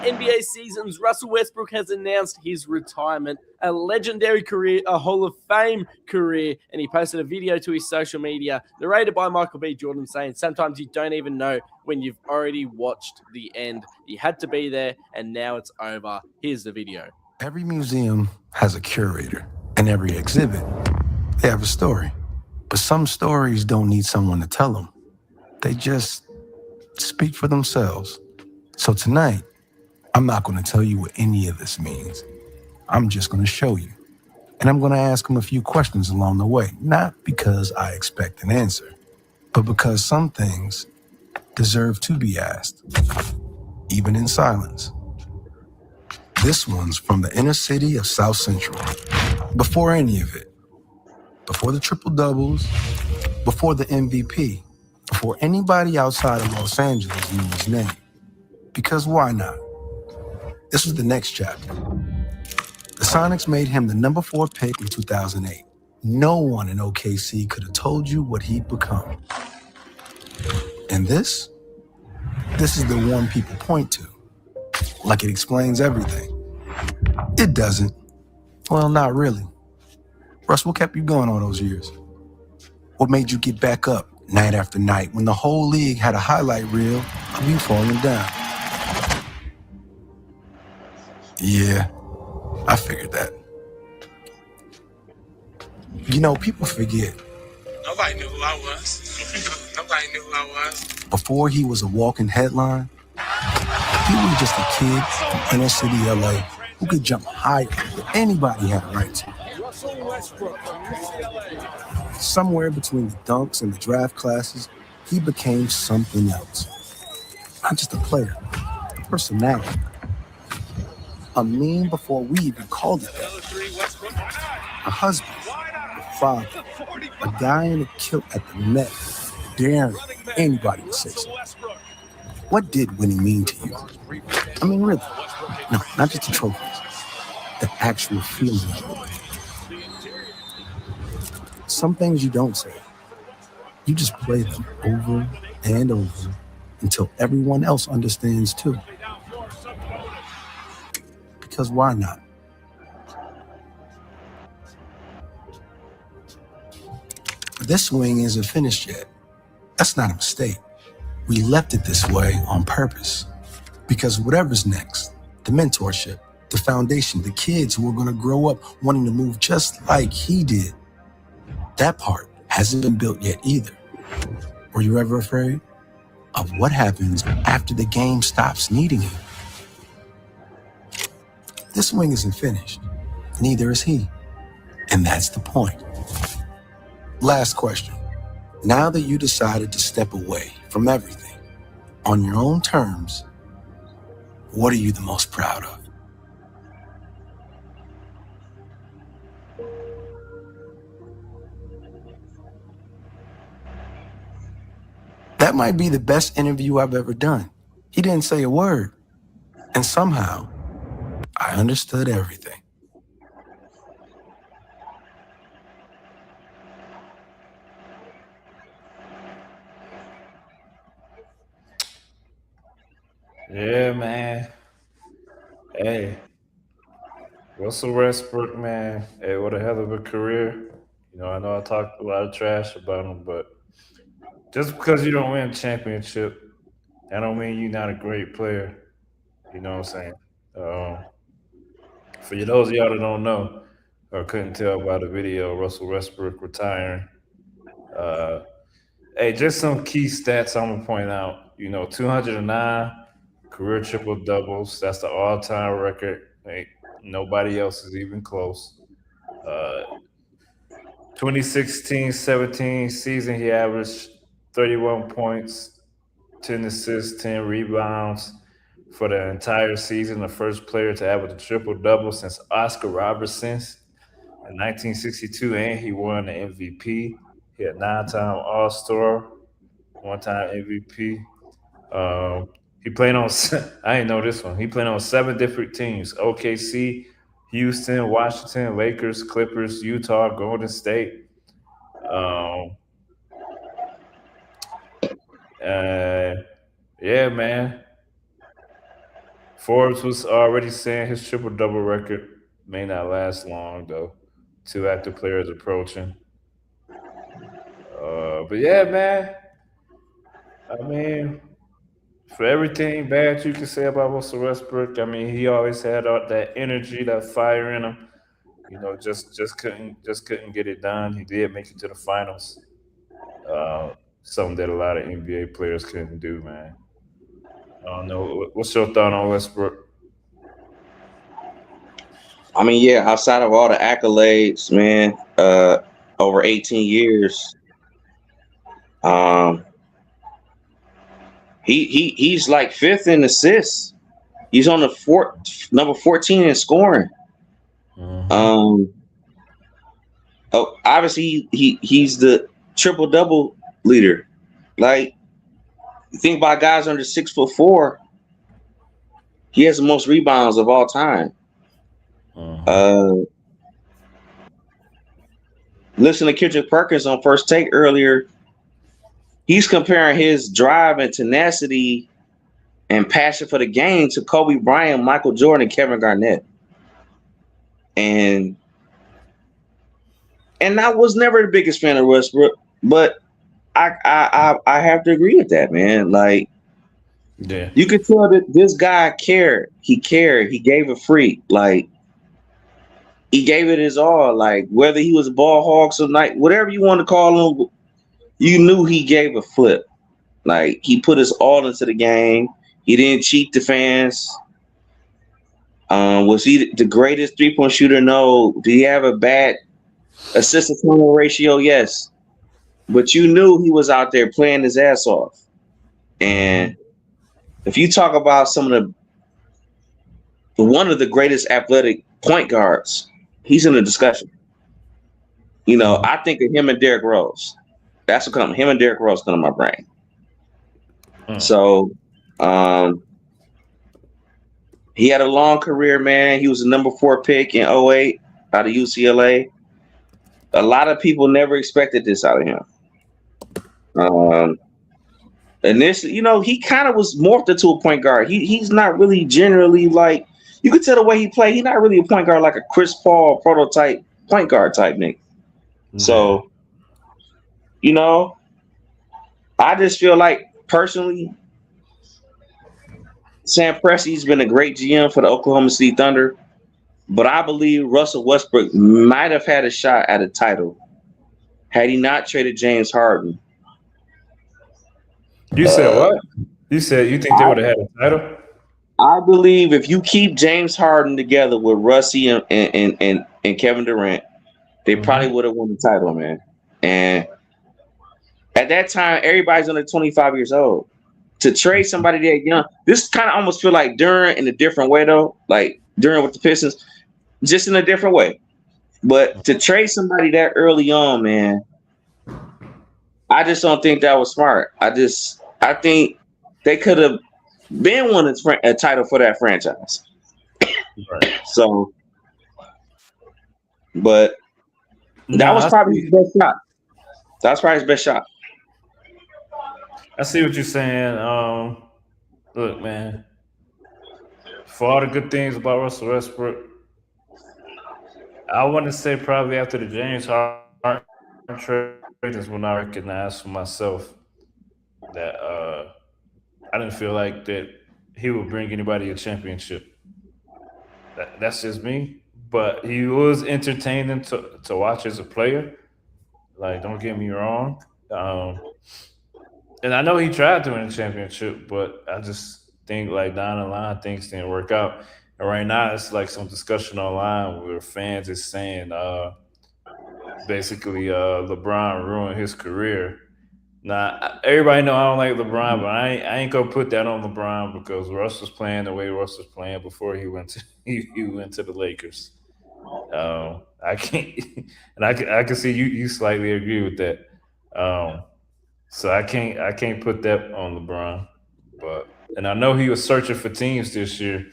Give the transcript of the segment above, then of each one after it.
NBA seasons, Russell Westbrook has announced his retirement, a legendary career, a Hall of Fame career, and he posted a video to his social media narrated by Michael B. Jordan saying, sometimes you don't even know when you've already watched the end. You had to be there, and now it's over. Here's the video. Every museum has a curator, and every exhibit, they have a story. But some stories don't need someone to tell them. They just speak for themselves. So tonight, I'm not going to tell you what any of this means. I'm just going to show you. And I'm going to ask them a few questions along the way, not because I expect an answer, but because some things deserve to be asked, even in silence. This one's from the inner city of South Central. Before any of it, before the triple doubles, before the MVP, before anybody outside of Los Angeles knew his name. Because why not? This was the next chapter. The Sonics made him the number 4 pick in 2008. No one in OKC could have told you what he'd become. And this is the one people point to, like it explains everything. It doesn't. Well, not really. Russ, what kept you going all those years? What made you get back up night after night when the whole league had a highlight reel of you falling down? Yeah, I figured that. You know, people forget. Nobody knew who I was. Nobody knew who I was. Before he was a walking headline, he was just a kid from inner city LA who could jump higher than anybody had a right to. Somewhere between the dunks and the draft classes, he became something else. Not just a player, a personality. A meme before we even called it that. A husband, a father, a guy in a kilt at the Met, daring anybody to say so. What did winning mean to you? I mean, really? No, not just the trophies. The actual feeling of it. Some things you don't say. You just play them over and over until everyone else understands too. Because why not? This swing isn't finished yet. That's not a mistake. We left it this way on purpose. Because whatever's next, the mentorship, the foundation, the kids who are going to grow up wanting to move just like he did, that part hasn't been built yet either. Were you ever afraid of what happens after the game stops needing you? This swing isn't finished. Neither is he. And that's the point. Last question. Now that you decided to step away from everything on your own terms, what are you the most proud of? That might be the best interview I've ever done. He didn't say a word. And somehow, I understood everything. Yeah, man. Hey, Russell Westbrook, man. Hey, what a hell of a career. I know I talked a lot of trash about him, but just because you don't win a championship, that don't mean you're not a great player. You know what I'm saying? Um, for those of y'all that don't know or couldn't tell by the video, Russell Westbrook retiring. Uh, hey, just some key stats I'm gonna point out. 209 career triple doubles. That's the all-time record. Hey, nobody else is even close. Uh, 2016-17 season, he averaged 31 points, 10 assists, 10 rebounds for the entire season. The first player to average a triple-double since Oscar Robertson in 1962, and he won the MVP. He had 9-time All-Star, 1-time MVP. He played on, I didn't know this one. He played on 7 different teams: OKC, Houston, Washington, Lakers, Clippers, Utah, Golden State. Um, yeah, man. Forbes was already saying his triple double record may not last long though. Two active players approaching. But yeah, man. I mean, for everything bad you can say about Russell Westbrook, I mean, he always had that energy, that fire in him. You know, just couldn't get it done. He did make it to the finals. Uh, Something that a lot of NBA players couldn't do, man. I don't know. What's your thought on Westbrook? I mean, yeah, outside of all the accolades, man, over 18 years, um, he's like fifth in assists. He's on the number 14 in scoring. Mm-hmm. Um, obviously he's the triple double leader. Like, you think about guys under 6'4", he has the most rebounds of all time. Mm-hmm. Listen to Kendrick Perkins on First Take earlier. He's comparing his drive and tenacity and passion for the game to Kobe Bryant, Michael Jordan, and Kevin Garnett. And I was never the biggest fan of Westbrook, but I have to agree with that, man. Like, Yeah. you could tell that this guy cared. He cared. He gave a freak. Like, he gave it his all. Like, whether he was a ball hog some night, whatever you want to call him, you knew he gave a flip. Like, he put his all into the game. He didn't cheat the fans. Was he the greatest 3-point shooter? No. Did he have a bad assist to turnover ratio? Yes. But you knew he was out there playing his ass off. And if you talk about one of the greatest athletic point guards, he's in the discussion. You know, I think of him and Derrick Rose. That's what him and Derrick Rose come to my brain. So, he had a long career, man. He was the number 4 pick in 08 out of UCLA. A lot of people never expected this out of him. Initially, you know, he kind of was morphed into a point guard. He's not really generally like, you could tell the way he played. He's not really a point guard like a Chris Paul prototype point guard type nigga. So, you know, I just feel like personally, Sam Presti's been a great GM for the Oklahoma City Thunder, but I believe Russell Westbrook might have had a shot at a title had he not traded James Harden. You said what? You said you think they would have had a title? I believe if you keep James Harden together with Russie and Kevin Durant, they probably would have won the title, man. And at that time, everybody's under 25 years old. To trade somebody that young, this kind of almost feel like Duran in a different way, though. Like Duran with the Pistons, just in a different way. But to trade somebody that early on, man, I just don't think that was smart. I think they could have been won a title for that franchise. Right. So, but that was probably his best shot. That's probably his best shot. I see what you're saying. Look, man, for all the good things about Russell Westbrook, I want to say probably after the James Harden trade is when I recognized for myself that I didn't feel like that he would bring anybody a championship. That's just me. But he was entertaining to watch as a player. Like, don't get me wrong. And I know he tried to win a championship, but I just think like down the line things didn't work out. And right now it's like some discussion online where fans is saying basically LeBron ruined his career. Now everybody know I don't like LeBron, but I ain't gonna put that on LeBron because Russ was playing the way Russ was playing before he went to he went to the Lakers. I can't, and I can see you slightly agree with that. So I can't put that on LeBron, and I know he was searching for teams this year,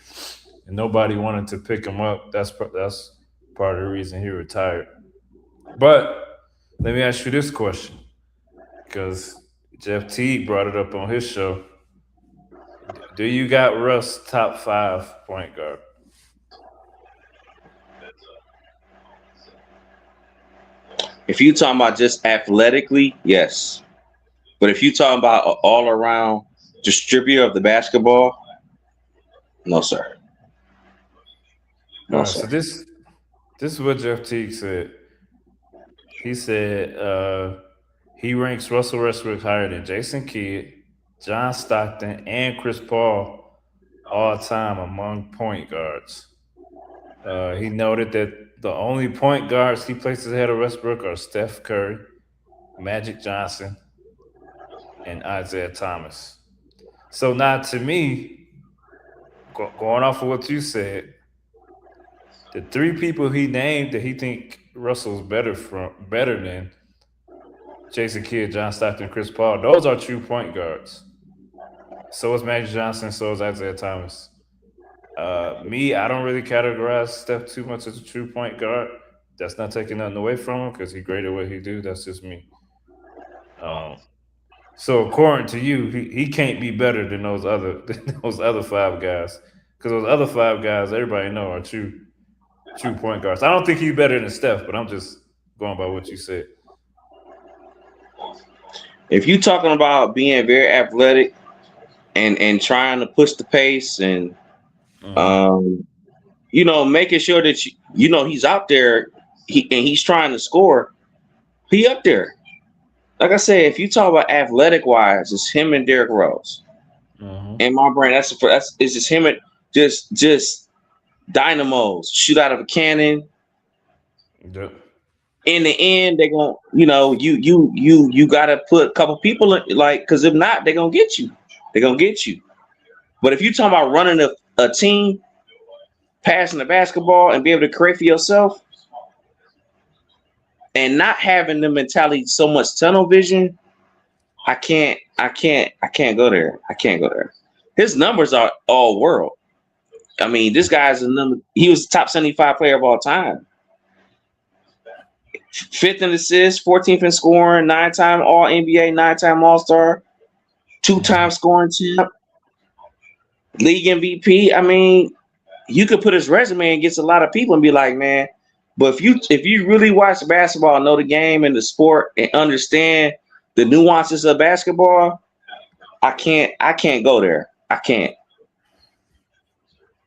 and nobody wanted to pick him up. That's part of the reason he retired. But let me ask you this question, because Jeff Teague brought it up on his show. Do you got Russ top 5 point guard? If you talking about just athletically, yes. But if you talking about an all around distributor of the basketball, no sir. All No right, so sir. this is what Jeff Teague said. He said he ranks Russell Westbrook higher than Jason Kidd, John Stockton, and Chris Paul all time among point guards. He noted that the only point guards he places ahead of Westbrook are Steph Curry, Magic Johnson, and Isaiah Thomas. So now, to me, going off of what you said, the 3 people he named that he think Russell's better than Jason Kidd, John Stockton, Chris Paul, those are true point guards. So is Magic Johnson. So is Isaiah Thomas. Me, I don't really categorize Steph too much as a true point guard. That's not taking nothing away from him because he's great at what he do. That's just me. So according to you, he can't be better than those other than those other 5 guys because those other 5 guys everybody know are true point guards. I don't think he's better than Steph, but I'm just going by what you said. If you talking about being very athletic and trying to push the pace and making sure that he's out there, he's trying to score, he up there. Like I said, if you talk about athletic wise, it's him and Derrick Rose. In my brain, it's just him and just dynamos, shoot out of a cannon. Yep. In the end, they're gonna, you gotta put a couple people in, like, because if not, they're gonna get you. They're gonna get you. But if you're talking about running a team, passing the basketball, and be able to create for yourself, and not having the mentality so much tunnel vision, I can't go there. I can't go there. His numbers are all world. I mean, this guy's he was the top 75 player of all time. 5th in assists, 14th in scoring, 9-time All NBA, 9-time All Star, 2-time scoring champ, league MVP. I mean, you could put his resume against a lot of people and be like, man. But if you really watch basketball, know the game and the sport, and understand the nuances of basketball, I can't go there. I can't.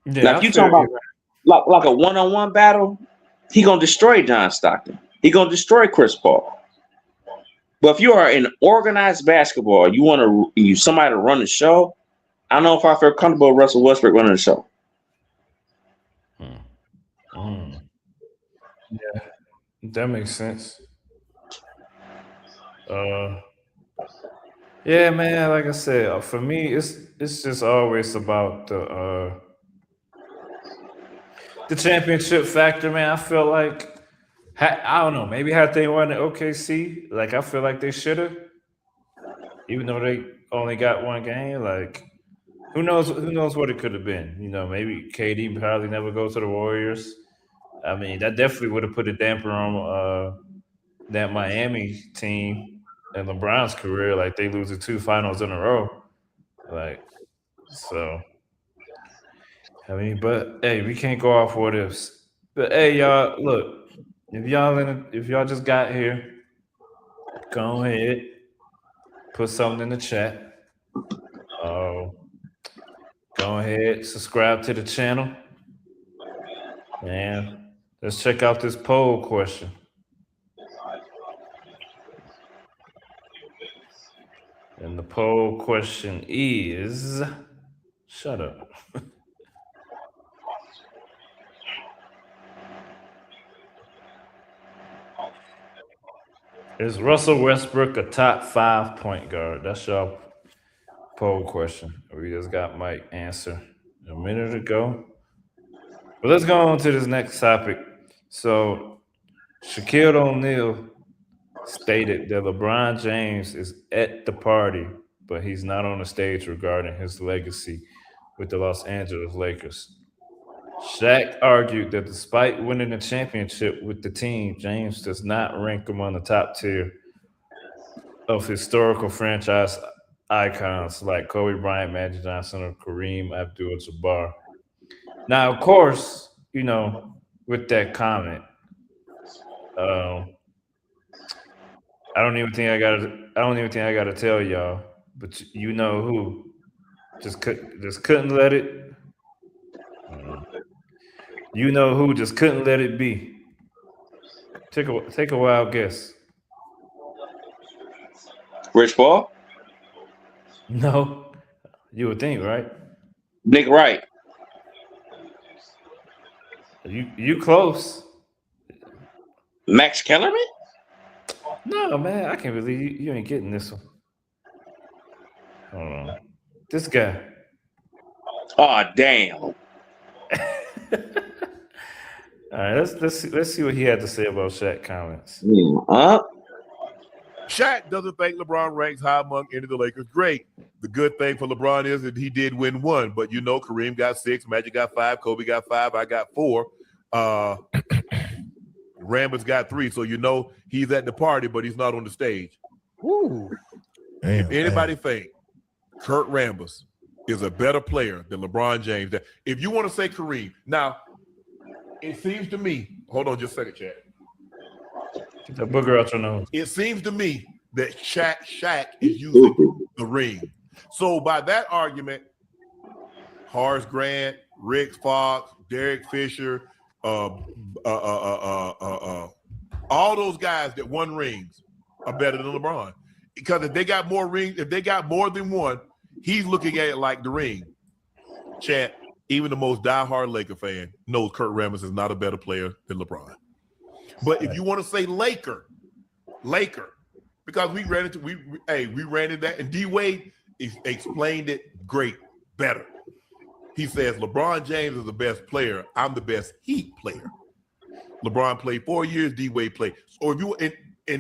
Yeah, now, if you talking about like a one-on-one battle, he gonna destroy John Stockton. He gonna destroy Chris Paul. But if you are in organized basketball, you want somebody to run the show. I don't know if I feel comfortable with Russell Westbrook running the show. Yeah, that makes sense. Yeah, man. Like I said, for me, it's just always about the championship factor, man. I feel like I don't know. Maybe had they won the OKC, like I feel like they should have, even though they only got 1 game. Like who knows what it could have been? Maybe KD probably never go to the Warriors. I mean, that definitely would have put a damper on that Miami team and LeBron's career. Like they losing 2 finals in a row. Like so. I mean, but hey, we can't go off what ifs. But hey, y'all, look. If y'all just got here, go ahead, put something in the chat. Go ahead, subscribe to the channel, and let's check out this poll question. And the poll question is, shut up. Is Russell Westbrook a top 5 point guard? That's your poll question. We just got Mike answer a minute ago. But let's go on to this next topic. So Shaquille O'Neal stated that LeBron James is at the party, but he's not on the stage regarding his legacy with the Los Angeles Lakers. Shaq argued that despite winning the championship with the team, James does not rank among the top tier of historical franchise icons like Kobe Bryant, Magic Johnson, or Kareem Abdul-Jabbar. Now, of course, with that comment, um, I don't even think I gotta tell y'all, but you know who just couldn't let it. You know who just couldn't let it be. Take a wild guess. Rich Paul, No, you would think, right? Nick Wright, You close. Max Kellerman. No, man, I can't believe you ain't getting this one. Hold on. This guy. Oh damn! All right, let's see what he had to say about Shaq comments. Shaq doesn't think LeBron ranks high among any of the Lakers. Great. The good thing for LeBron is that he did win one, but Kareem got 6, Magic got 5, Kobe got 5, I got 4. Rambis got 3, so he's at the party, but he's not on the stage. Ooh. If anybody think Kurt Rambis is a better player than LeBron James, if you want to say Kareem, now it seems to me, hold on just a second, Chad. Get that booger out your nose. It seems to me that Shaq is using the ring. So by that argument, Horace Grant, Rick Fox, Derek Fisher, all those guys that won rings are better than LeBron. Because if they got more rings, if they got more than one, he's looking at it like the ring. Chat, even the most diehard Laker fan knows Kurt Rambis is not a better player than LeBron. But if you want to say Laker, because we ran into that, and D Wade explained it better. He says LeBron James is the best player. I'm the best Heat player. LeBron played 4 years. D Wade played. So if you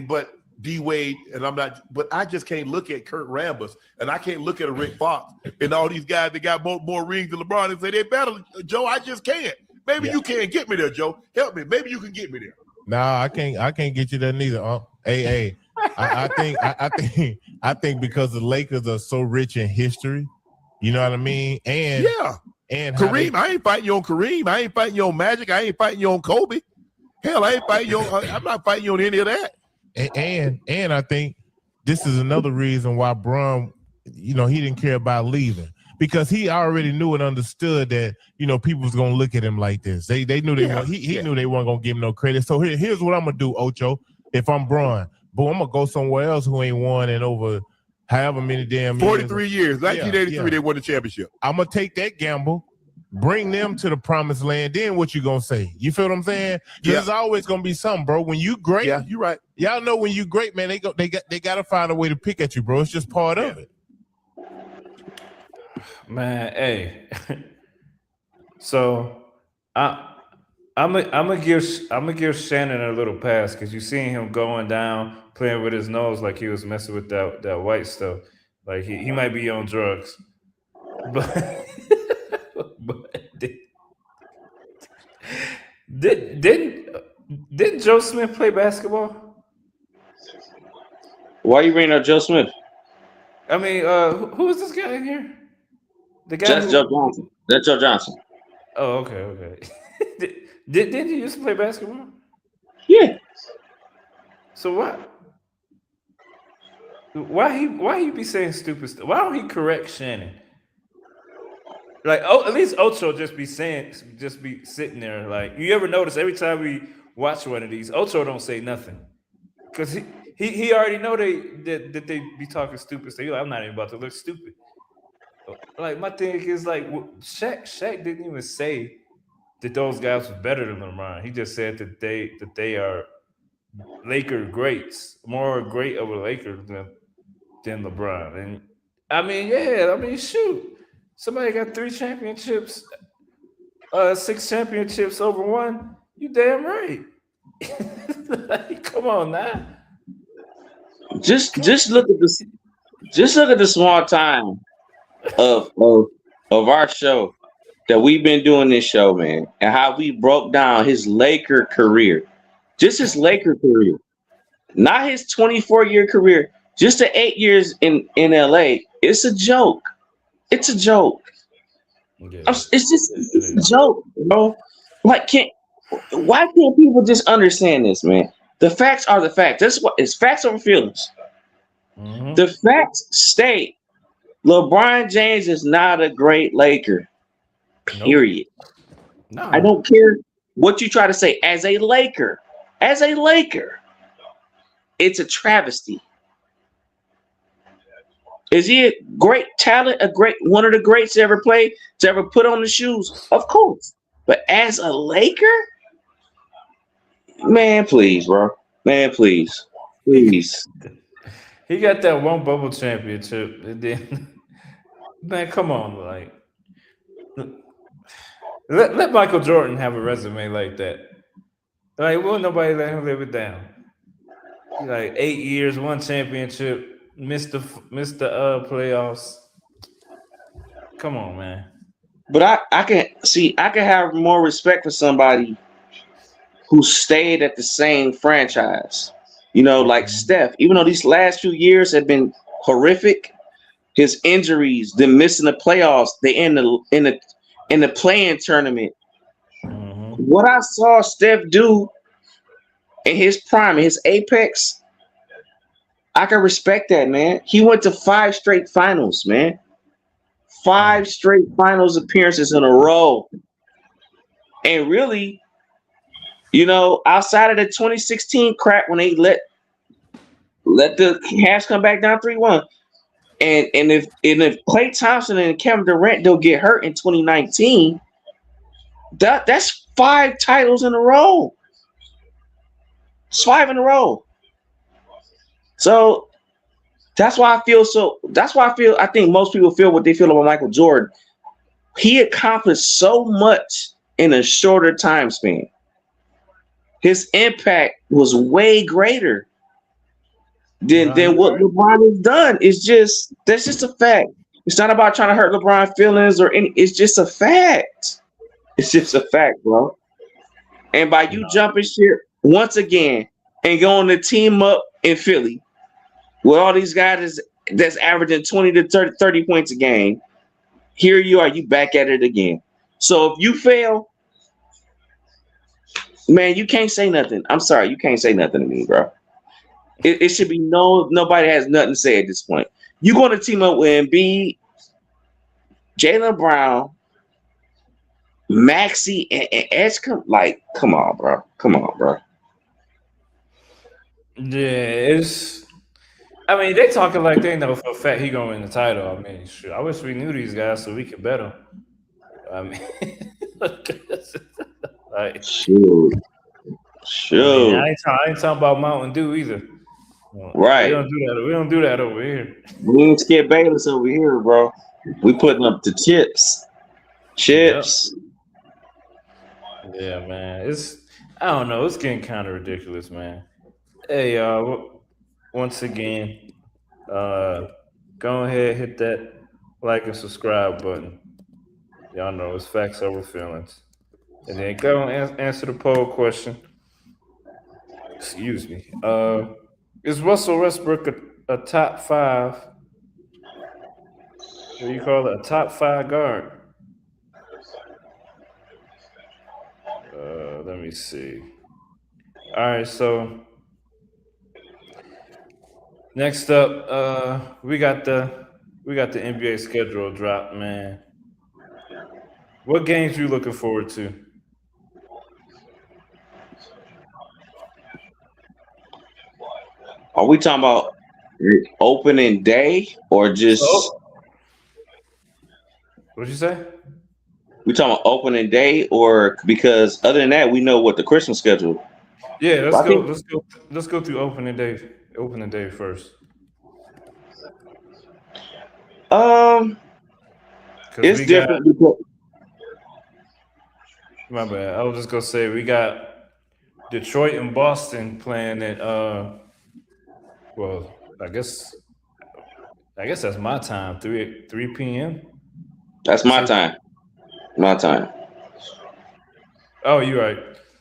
but D Wade and I'm not. But I just can't look at Kurt Rambis and I can't look at a Rick Fox and all these guys that got more rings than LeBron and say they're better. Joe, I just can't. Maybe you can't get me there, Joe. Help me. Maybe you can get me there. Nah, I can't get you there neither. I think because the Lakers are so rich in history, you know what I mean? And Kareem, I ain't fighting you on Kareem. I ain't fighting you on Magic. I ain't fighting you on Kobe. Hell, I ain't fighting you on, I'm not fighting you on any of that. And I think this is another reason why Bron, he didn't care about leaving. Because he already knew and understood that, people was gonna look at him like this. They knew he knew they weren't gonna give him no credit. So here's what I'm gonna do, Ocho. If I'm Bron, I'm gonna go somewhere else who ain't won in over however many damn 43 years. 1983, they won the championship. I'm gonna take that gamble, bring them to the promised land. Then what you gonna say? You feel what I'm saying? There's always gonna be something, bro. When you great, you're right. Y'all know when you great, man, they gotta find a way to pick at you, bro. It's just part of it. Man, hey. So I'm gonna give Shannon a little pass because you seen him going down, playing with his nose like he was messing with that white stuff. Like he might be on drugs. But didn't Joe Smith play basketball? Why are you bringing up Joe Smith? I mean, who is this guy in here? The guy That's Joe Johnson. That's Joe Johnson. Oh, okay. Didn't he used to play basketball? Yeah. So what? Why he be saying stupid stuff? Why don't he correct Shannon? Like, at least Ocho just be sitting there. Like, you ever notice every time we watch one of these, Ocho don't say nothing because he already know that they be talking stupid. So I'm not even about to look stupid. Like my thing is like Shaq didn't even say that those guys were better than LeBron. He just said that they are Laker greats, more great of a Laker than LeBron. And I mean, shoot, somebody got 3 championships, 6 championships over one. You damn right. Like, come on now. Just look at this. Just look at the small time of our show that we've been doing this show, man, and how we broke down his Laker career. Just his Laker career. Not his 24-year career, just the 8 years in LA It's a joke. It's a joke. Yeah, It's just it it's is. a joke, bro. Like, why can't people just understand this, man? The facts are the facts. That's what it's facts over feelings. Mm-hmm. The facts state LeBron James is not a great Laker. Nope. Period. I Nah. don't care what you try to say. As a Laker, it's a travesty. Is he a great talent? A great one of the greats to ever play, to ever put on the shoes? Of course. But as a Laker, man, please, bro. Man, please. Please. He got that one bubble championship, and then man, come on, like let Michael Jordan have a resume like that. Like, will nobody let him live it down? He like 8 years, one championship, missed the playoffs. Come on, man. But I can have more respect for somebody who stayed at the same franchise. You know, like Steph, even though these last few years have been horrific, his injuries, them missing the playoffs, they in the playing tournament. Mm-hmm. What I saw Steph do in his prime, in his apex, I can respect that, man. He went to 5 straight finals, man. 5 straight finals appearances in a row. And really, you know, outside of the 2016 crap when they let the Cavs come back down 3-1. And if Klay Thompson and Kevin Durant don't get hurt in 2019, that's 5 titles in a row. It's 5 in a row. So that's why I think most people feel what they feel about Michael Jordan. He accomplished so much in a shorter time span. His impact was way greater than what LeBron has done. That's just a fact. It's not about trying to hurt LeBron's feelings or any. It's just a fact. It's just a fact, bro. And by you jumping ship once again and going to team up in Philly with all these guys that's averaging 20 to 30 points a game, here you are, you back at it again. So if you fail, man, you can't say nothing. I'm sorry, you can't say nothing to me, bro. It should be nobody has nothing to say at this point. You're going to team up with Embiid, Jaylen Brown, Maxey, and Edge. Come on, bro. Come on, bro. Yeah, I mean, they talking like they know for a fact he gonna win the title. I mean, sure. I wish we knew these guys so we could bet them. I mean, like, Sure. I mean, I ain't talking about Mountain Dew either. Right. We don't do that. We don't do that over here. We ain't Skip Bayless over here, bro. We putting up the chips. Chips. Yep. Yeah, man. I don't know. It's getting kind of ridiculous, man. Hey, once again, go ahead, hit that like and subscribe button. Y'all know it's facts over feelings. And then go and answer the poll question. Excuse me. Is Russell Westbrook a top 5? What do you call it? A top 5 guard? Let me see. All right, so next up, we got the NBA schedule drop, man. What games you looking forward to? Are we talking about opening day or just? What'd you say? We talking about opening day, or because other than that, we know what the Christmas schedule. Yeah, let's go through opening day. Opening day first. It's different because. My bad. I was just gonna say we got Detroit and Boston playing at well, I guess that's my time, 3 p.m. That's my time. My time. Oh, you're right.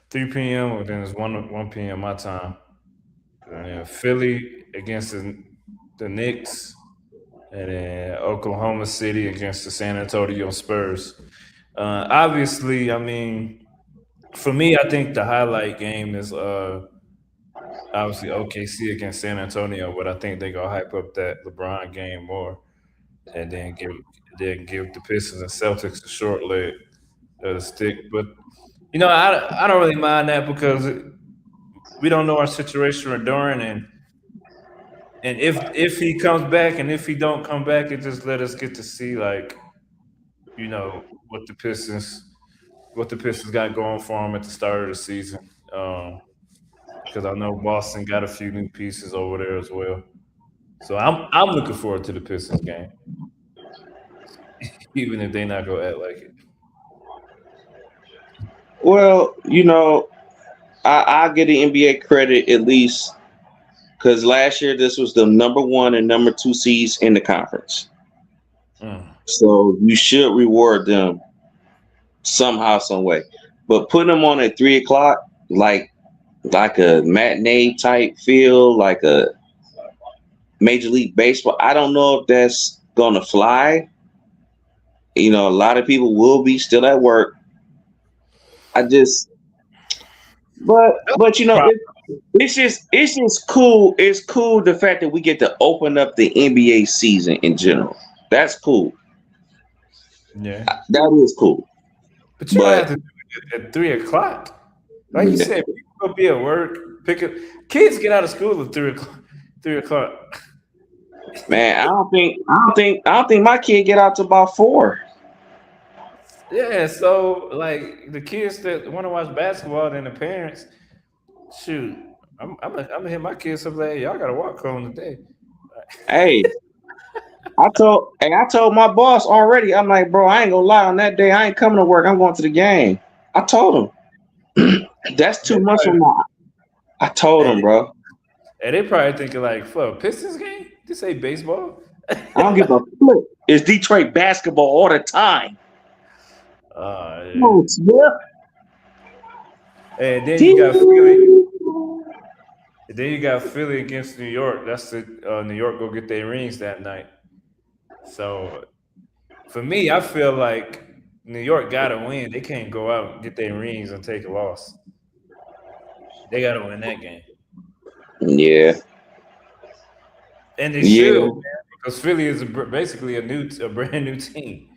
3 p.m. Or then it's 1 p.m. my time. And then Philly against the Knicks, and then Oklahoma City against the San Antonio Spurs. Obviously, I mean, for me, I think the highlight game is obviously OKC against San Antonio, but I think they gonna hype up that LeBron game more, and then give the Pistons and Celtics a short leg of the stick. But I don't really mind that because we don't know our situation with Doran, and if he comes back and if he don't come back, it just let us get to see like what the Pistons got going for them at the start of the season. Because I know Boston got a few new pieces over there as well. So I'm looking forward to the Pistons game, even if they not gonna act like it. Well, I get the NBA credit at least because last year this was the number 1 and number 2 seeds in the conference. So you should reward them somehow, some way. But putting them on at 3 o'clock, like a matinee type feel, like a Major League Baseball, I don't know if that's gonna fly. A lot of people will be still at work. But it's just cool. It's cool the fact that we get to open up the NBA season in general. That's cool. Yeah, that is cool. but you don't have to do it at 3 o'clock. Like you said, people gonna be at work. Kids get out of school at 3 o'clock. 3 o'clock. Man, I don't think my kid get out to about 4. Yeah, so like the kids that want to watch basketball and the parents, shoot, I'm gonna hit my kids up like, hey, y'all gotta walk home today. Hey, I told my boss already. I'm like, bro, I ain't gonna lie. On that day, I ain't coming to work. I'm going to the game. I told him that's too much for my. I told him, bro. And they probably thinking like, for a Pistons game, this ain't baseball. I don't give a flip. It's Detroit basketball all the time. Yeah. Oh, yeah. And then you got Philly. And then you got Philly against New York. That's the New York go get their rings that night. So for me, I feel like New York gotta win. They can't go out and get their rings and take a loss. They gotta win that game. Yeah. And they should, man, because Philly is basically a brand new team.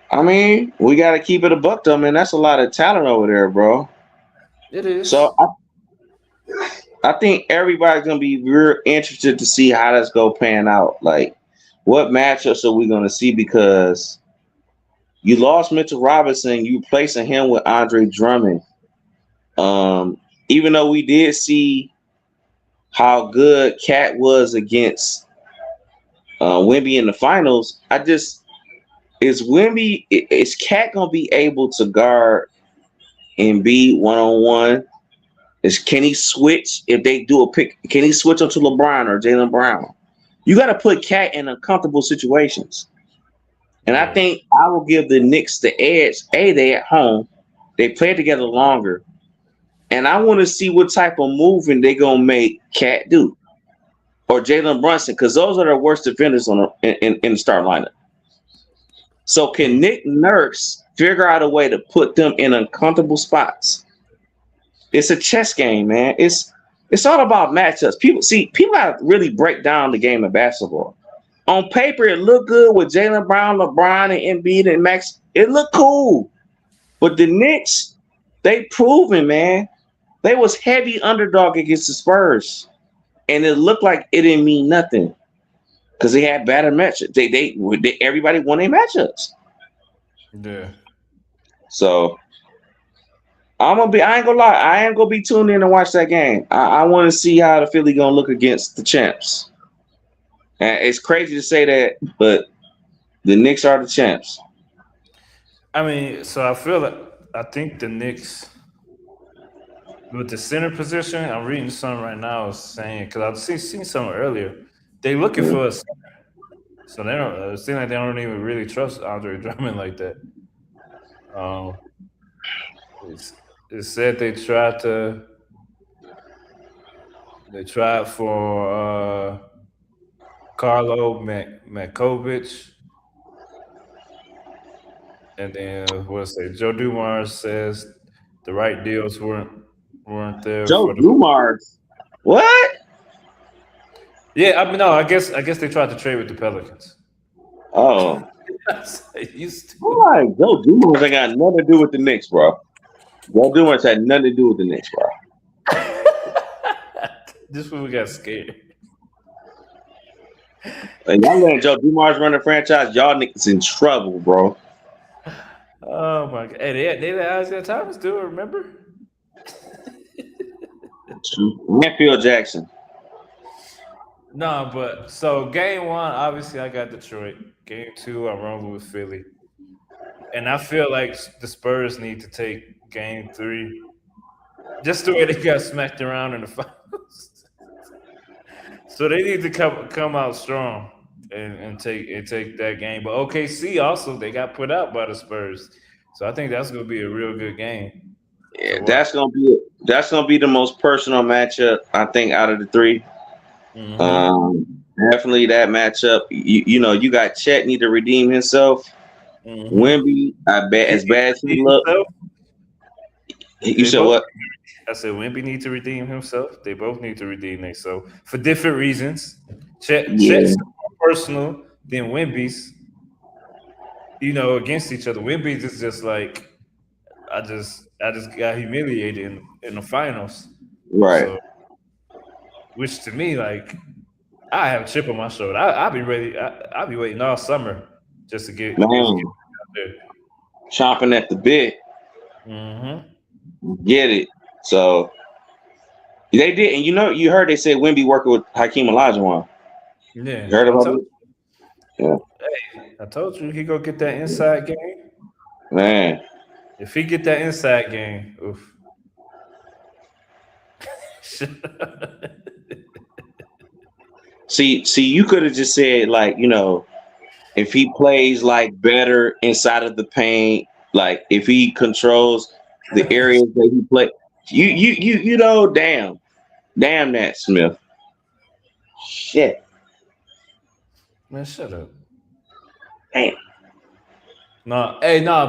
I mean, we got to keep it a buck, though, man. That's a lot of talent over there, bro. It is. So I think everybody's gonna be real interested to see how that's gonna pan out. Like, what matchups are we gonna see? Because you lost Mitchell Robinson, you replacing him with Andre Drummond. Even though we did see how good Cat was against Wemby in the finals, is Cat gonna be able to guard Embiid one-on-one? Can he switch if they do a pick? Can he switch onto LeBron or Jaylen Brown? You got to put Cat in uncomfortable situations. And I think I will give the Knicks the edge. They at home. They play together longer. And I want to see what type of moving they going to make Cat do. Or Jalen Brunson, because those are the worst defenders in the start lineup. So can Nick Nurse figure out a way to put them in uncomfortable spots? It's a chess game, man. It's all about matchups. People got to really break down the game of basketball. On paper, it looked good with Jaylen Brown, LeBron, and Embiid and Max. It looked cool. But the Knicks, they proven, man. They was heavy underdog against the Spurs. And it looked like it didn't mean nothing. Because they had better matchups. Everybody won their matchups. Yeah. So I ain't gonna lie, I ain't gonna be tuned in to watch that game. I want to see how the Philly gonna look against the champs. And it's crazy to say that, but the Knicks are the champs. I mean, so I think the Knicks with the center position, I'm reading something right now saying, because I've seen something earlier, they looking for a center. So they don't. It seems like they don't even really trust Andre Drummond like that. It said they tried for Carlo Makovic. And then what's it? Joe Dumars says the right deals weren't there Joe for the. Dumars. What? Yeah, I mean, no, I guess they tried to trade with the Pelicans. Oh, You stupid. why? Joe Dumars ain't got nothing to do with the Knicks, bro. Joe Dumars had nothing to do with the Knicks, bro. This when we got scared. And y'all letting Joe Dumars run the franchise, y'all niggas in trouble, bro. Oh my god! Hey, they let Isaiah Thomas do it. Remember? Manfield Jackson. No, but so game one, obviously I got Detroit. Game two, I'm rolling with Philly. And I feel like the Spurs need to take game three. Just the way they got smacked around in the finals. So they need to come out strong and take that game. But OKC also they got put out by the Spurs. So I think that's gonna be a real good game. Yeah, that's gonna be the most personal matchup, I think, out of the three. Definitely that matchup. You know, you got Chet need to redeem himself. Wemby, I bet as bad as he looked. You said what? I said Wemby need to redeem himself. They both need to redeem themselves for different reasons. Chet's more personal than Wemby's. You know, against each other. Wemby's is just like I just got humiliated in the finals. Right. So, which to me, like, I have a chip on my shoulder. I'll be ready. I'll be waiting all summer just to get out there. Chomping at the bit. Get it. So they did, and you heard they said Wemby working with Hakeem Olajuwon. Yeah, you heard about it? Yeah. Hey, I told you he go get that inside game. Man, if he get that inside game, oof. See, you could have just said, like, you know, if he plays like better inside of the paint, like if he controls the areas that he play, you know, damn that Smith. Shit. Man, shut up. Damn. No,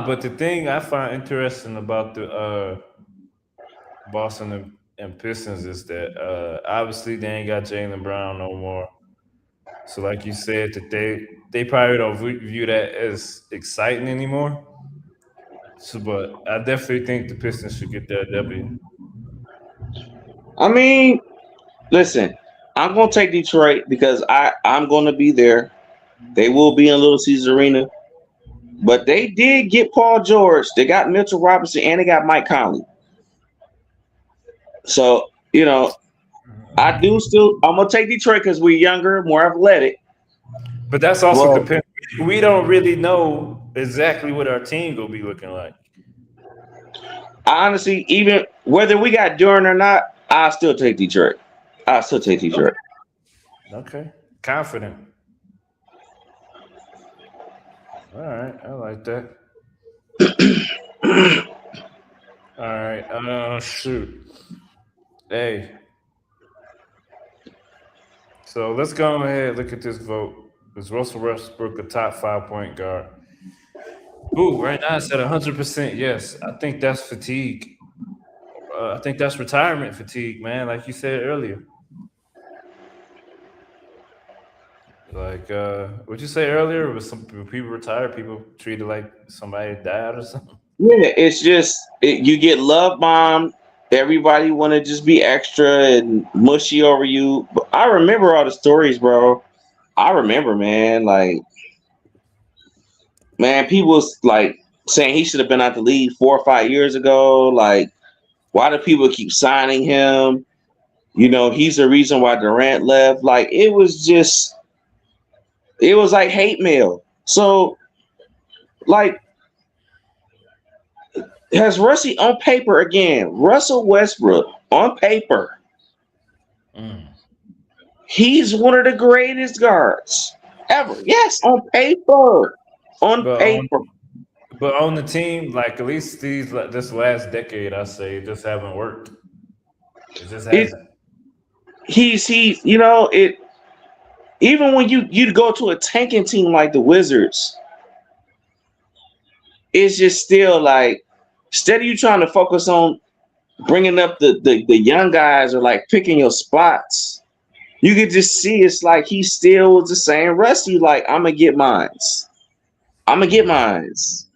but the thing I find interesting about the Boston and Pistons is that obviously they ain't got Jaylen Brown no more. So like you said, that they probably don't view that as exciting anymore. So, but I definitely think the Pistons should get that W. I mean, listen, I'm gonna take Detroit because I'm gonna be there. They will be in Little Caesars Arena. But they did get Paul George. They got Mitchell Robinson and they got Mike Conley. So, you know, I'm gonna take Detroit because we're younger, more athletic. But that's also depends. We don't really know exactly what our team gonna be looking like. Honestly, even whether we got Durant or not, I'll still take Detroit. Okay. Confident. All right, I like that. All right, shoot. Hey. So let's go ahead and look at this vote. Is Russell Westbrook a top 5-point guard? Ooh, right now it's at 100% yes. I think that's fatigue. I think that's retirement fatigue, man, like you said earlier. Like, what'd you say earlier? Was some people retired, people treated like somebody died or something? Yeah, it's just you get love bombed. Everybody want to just be extra and mushy over you. But I remember all the stories, bro. I remember, man. Like, man, people was like saying he should have been out the league 4 or 5 years ago. Like, why do people keep signing him? You know, he's the reason why Durant left. Like, it was like hate mail. So, like, has Russie on paper again? Russell Westbrook on paper. He's one of the greatest guards ever. Yes, on paper. But on the team, like at least this last decade, I say it just haven't worked. It just hasn't. He's you know, even when you go to a tanking team like the Wizards, it's just still like instead of you trying to focus on bringing up the young guys or like picking your spots, you could just see it's like he still was the same Rusty. Like I'm gonna get mines. I'm gonna get mines,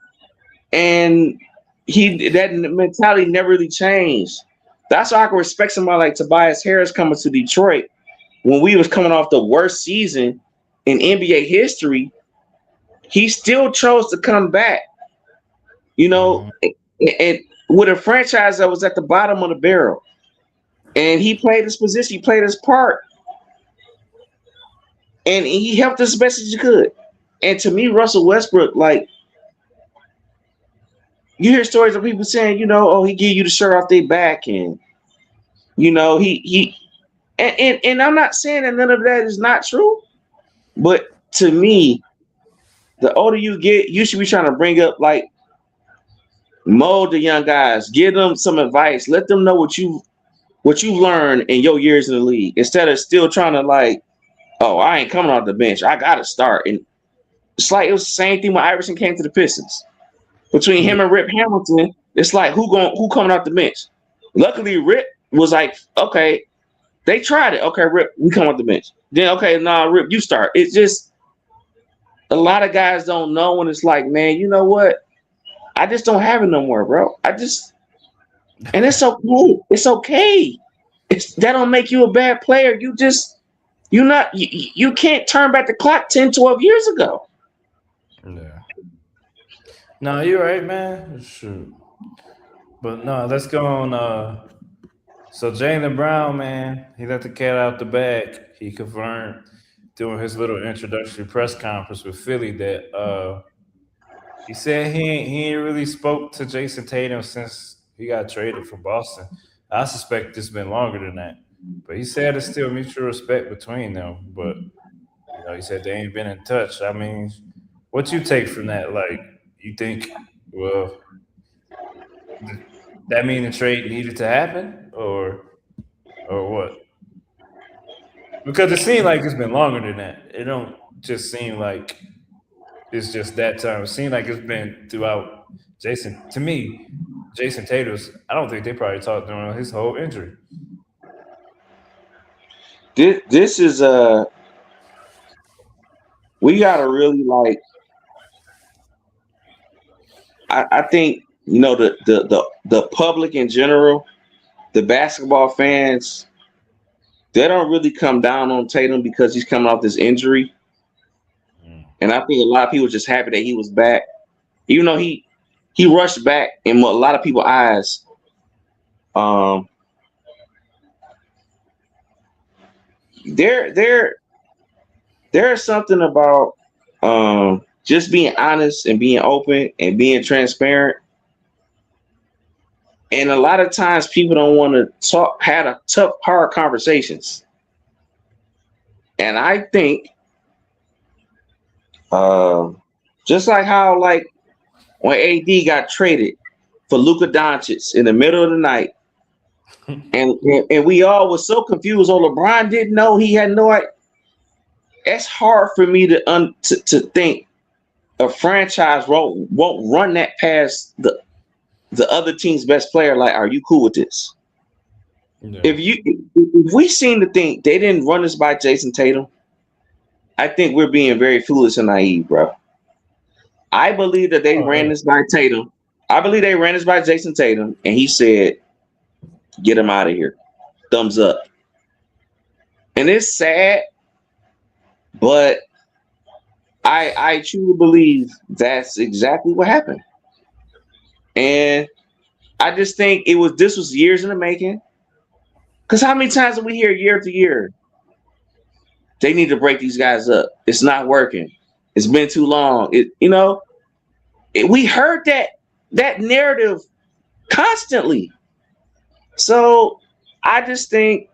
and that mentality never really changed. That's why I can respect somebody like Tobias Harris coming to Detroit when we was coming off the worst season in NBA history. He still chose to come back, you know, and with a franchise that was at the bottom of the barrel. And he played his position, he played his part, and he helped us as best as he could. And to me, Russell Westbrook, like, you hear stories of people saying, you know, oh, he give you the shirt off their back, and you know, and I'm not saying that none of that is not true, but to me, the older you get, you should be trying to bring up, like, mold the young guys, give them some advice, let them know what you've learned in your years in the league, instead of still trying to like, oh, I ain't coming off the bench, I gotta start. And it's like it was the same thing when Iverson came to the Pistons. Between him and Rip Hamilton, it's like who coming off the bench? Luckily, Rip was like, okay, they tried it. Okay, Rip, we come off the bench. Then okay, nah, Rip, you start. It's just a lot of guys don't know when it's like, man, you know what? I just don't have it no more, bro. And it's okay. It's okay. That don't make you a bad player. You can't turn back the clock 10, 12 years ago. Yeah. No, you're right, man. Shoot. But no, let's go on. So Jaylen Brown, man, he let the cat out the bag. He confirmed during his little introductory press conference with Philly that he said he ain't really spoke to Jason Tatum since he got traded from Boston. I suspect it's been longer than that. But he said it's still mutual respect between them. But, you know, he said they ain't been in touch. I mean, what you take from that? Like, you think, well, that mean the trade needed to happen? Or what? Because it seemed like it's been longer than that. It don't just seem like it's just that time. It seemed like it's been throughout Jason Tatum's, I don't think they probably talked during his whole injury. This is we gotta really like. I think, you know, the public in general, the basketball fans, they don't really come down on Tatum because he's coming off this injury. And I think a lot of people just happy that he was back, even though he rushed back in a lot of people's eyes. There's something about just being honest and being open and being transparent. And a lot of times people don't want to have a tough, hard conversations. And I think just like how, like, when AD got traded for Luka Doncic in the middle of the night, and we all was so confused. Oh, LeBron didn't know, he had no idea. It's hard for me to think a franchise won't run that past the other team's best player. Like, are you cool with this? No. If we seem to think they didn't run this by Jason Tatum, I think we're being very foolish and naive, bro. I believe that they ran this by Tatum. I believe they ran this by Jason Tatum, and he said, get him out of here. Thumbs up. And it's sad, but I truly believe that's exactly what happened. And I just think this was years in the making. Because how many times do we hear year to year, they need to break these guys up? It's not working. It's been too long. We heard that narrative constantly. So I just think,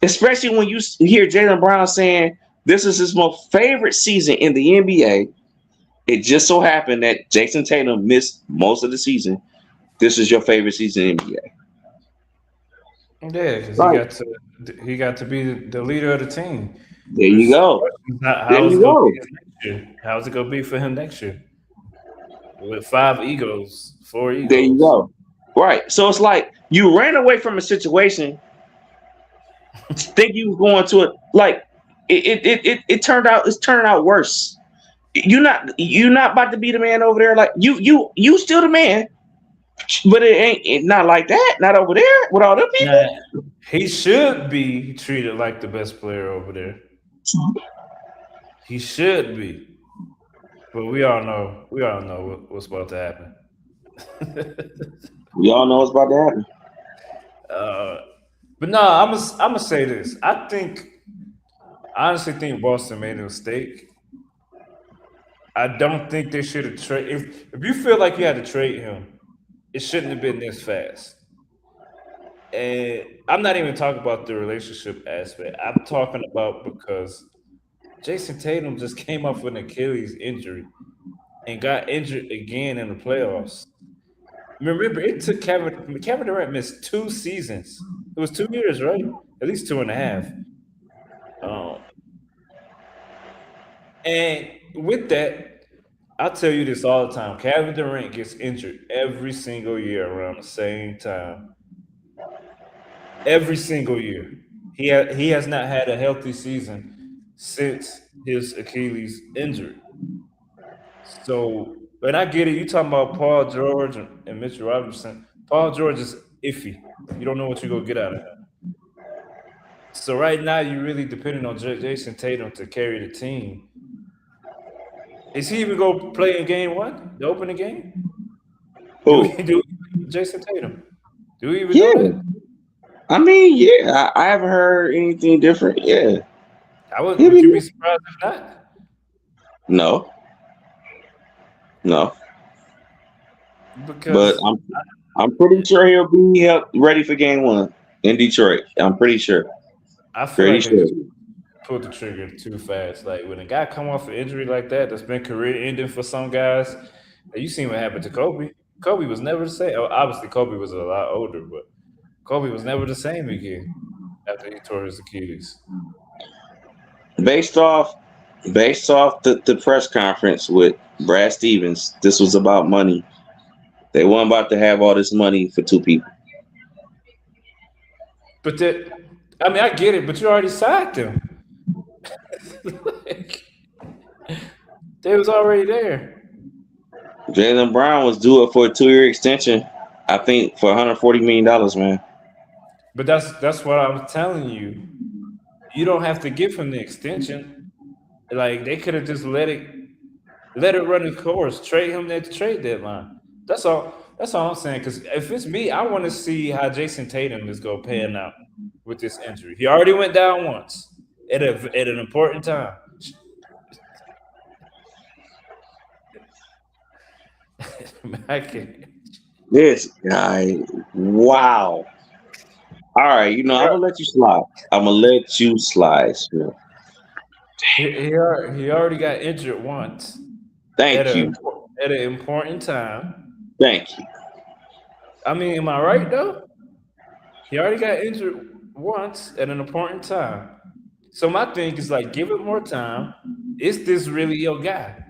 especially when you hear Jaylen Brown saying this is his most favorite season in the NBA, it just so happened that Jason Tatum missed most of the season. This is your favorite season in the NBA. Yeah, because he got to be the leader of the team. There you go. There How's you it gonna go. be next year? How's it gonna be for him next year? With 5 egos, 4 egos. There you go. Right. So it's like you ran away from a situation, think you was going to it. Like it turned out. It's turning out worse. You're not about to be the man over there. Like you still the man, but it not like that. Not over there with all them people. Nah, he should be treated like the best player over there. He should be. But we all know what's about to happen. We all know what's about to happen. But no, I'm gonna say this. I honestly think Boston made a mistake. I don't think they should have traded. If you feel like you had to trade him, it shouldn't have been this fast. And I'm not even talking about the relationship aspect. I'm talking about because Jason Tatum just came off with an Achilles injury and got injured again in the playoffs. Remember, it took Kevin Durant missed 2 seasons. It was 2 years, right? At least 2.5. And with that, I'll tell you this all the time. Kevin Durant gets injured every single year around the same time. Every single year. He has not had a healthy season since his Achilles injury. So, and I get it. You talking about Paul George and Mitchell Robinson. Paul George is iffy. You don't know what you're going to get out of him. So right now, you're really depending on Jason Tatum to carry the team. Is he even going to play in game 1, the opening game? Who? Do Jason Tatum. Do we even know that? I mean, yeah. I haven't heard anything different. Yeah. Would you be surprised if not? No. Because But I'm pretty sure he'll be ready for game 1 in Detroit. I'm pretty sure. I feel like Pretty they sure. just pulled the trigger too fast. Like when a guy come off an injury like that's been career ending for some guys. You seen what happened to Kobe. Kobe was never the same. Obviously, Kobe was a lot older, but Kobe was never the same again after he tore his Achilles. Based off the press conference with Brad Stevens, this was about money. They weren't about to have all this money for 2 people. But I get it, but you already signed them. They was already there. Jaylen Brown was due for a 2-year extension, I think, for $140 million, man. But that's what I'm telling you. You don't have to give him the extension. Like they could have just let it run its course. Trade him at the trade deadline. That's all I'm saying. Because if it's me, I want to see how Jason Tatum is going to pan out with this injury. He already went down once at an important time. I can't. This guy, wow. All right, I'm gonna let you slide. Sure. He already got injured once. Thank you. At an important time. Thank you. I mean, am I right though? He already got injured once at an important time. So my thing is like, give it more time. Is this really your guy?